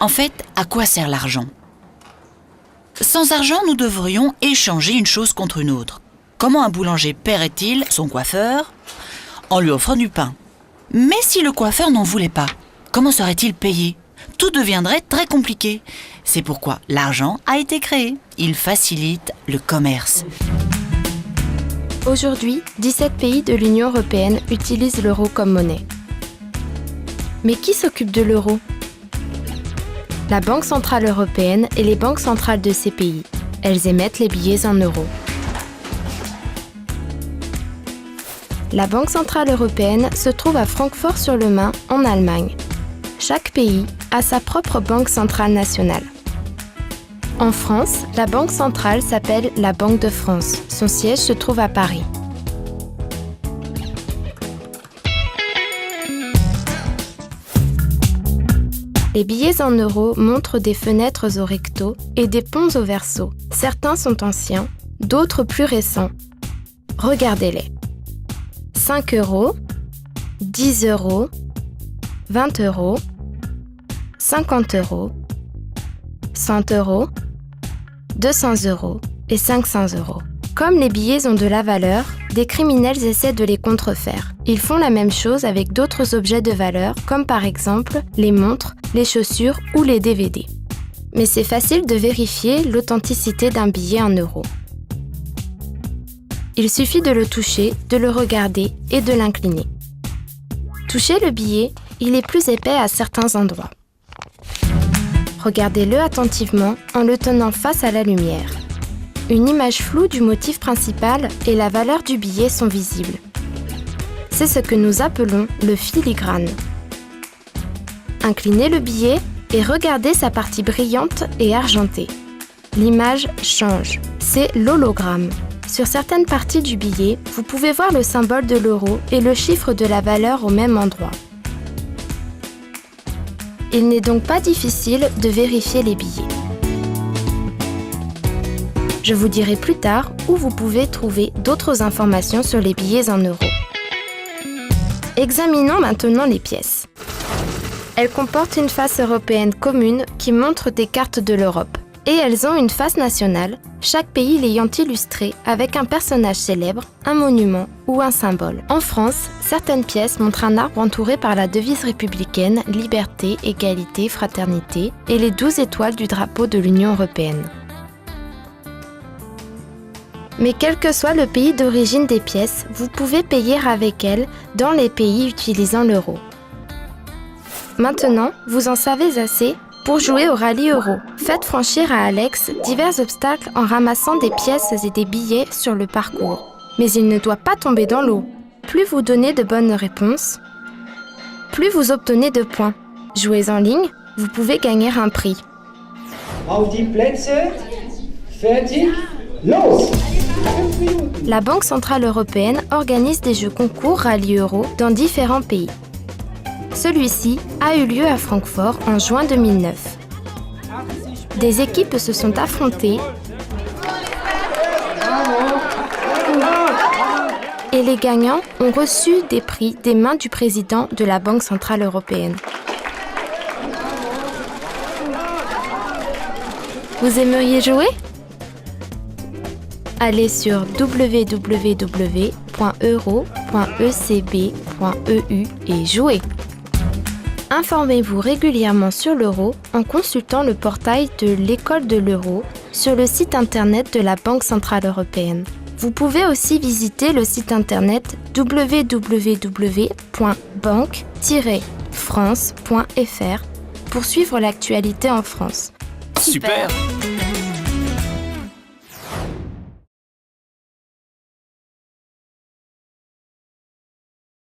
En fait, à quoi sert l'argent ? Sans argent, nous devrions échanger une chose contre une autre. Comment un boulanger paierait-il son coiffeur ? En lui offrant du pain. Mais si le coiffeur n'en voulait pas, comment serait-il payé ? Tout deviendrait très compliqué. C'est pourquoi l'argent a été créé. Il facilite le commerce. Aujourd'hui, 17 pays de l'Union européenne utilisent l'euro comme monnaie. Mais qui s'occupe de l'euro ? La Banque centrale européenne et les banques centrales de ces pays. Elles émettent les billets en euros. La Banque centrale européenne se trouve à Francfort-sur-le-Main, en Allemagne. Chaque pays a sa propre banque centrale nationale. En France, la banque centrale s'appelle la Banque de France. Son siège se trouve à Paris. Les billets en euros montrent des fenêtres au recto et des ponts au verso. Certains sont anciens, d'autres plus récents. Regardez-les. 5 euros, 10 euros, 20 euros, 50 euros, 100 euros, 200 euros et 500 euros. Comme les billets ont de la valeur, des criminels essaient de les contrefaire. Ils font la même chose avec d'autres objets de valeur, comme par exemple les montres, les chaussures ou les DVD. Mais c'est facile de vérifier l'authenticité d'un billet en euros. Il suffit de le toucher, de le regarder et de l'incliner. Touchez le billet, il est plus épais à certains endroits. Regardez-le attentivement en le tenant face à la lumière. Une image floue du motif principal et la valeur du billet sont visibles. C'est ce que nous appelons le filigrane. Inclinez le billet et regardez sa partie brillante et argentée. L'image change, c'est l'hologramme. Sur certaines parties du billet, vous pouvez voir le symbole de l'euro et le chiffre de la valeur au même endroit. Il n'est donc pas difficile de vérifier les billets. Je vous dirai plus tard où vous pouvez trouver d'autres informations sur les billets en euros. Examinons maintenant les pièces. Elles comportent une face européenne commune qui montre des cartes de l'Europe. Et elles ont une face nationale, chaque pays l'ayant illustrée avec un personnage célèbre, un monument ou un symbole. En France, certaines pièces montrent un arbre entouré par la devise républicaine « Liberté, égalité, fraternité » et les 12 étoiles du drapeau de l'Union européenne. Mais quel que soit le pays d'origine des pièces, vous pouvez payer avec elles dans les pays utilisant l'euro. Maintenant, vous en savez assez pour jouer au rallye euro. Faites franchir à Alex divers obstacles en ramassant des pièces et des billets sur le parcours. Mais il ne doit pas tomber dans l'eau. Plus vous donnez de bonnes réponses, plus vous obtenez de points. Jouez en ligne, vous pouvez gagner un prix. Auf die Plätze, fertig, los! La Banque centrale européenne organise des jeux concours rallye euro dans différents pays. Celui-ci a eu lieu à Francfort en juin 2009. Des équipes se sont affrontées et les gagnants ont reçu des prix des mains du président de la Banque centrale européenne. Vous aimeriez jouer ? Allez sur www.euro.ecb.eu et jouez. Informez-vous régulièrement sur l'euro en consultant le portail de l'École de l'euro sur le site internet de la Banque centrale européenne. Vous pouvez aussi visiter le site internet www.banque-france.fr pour suivre l'actualité en France. Super!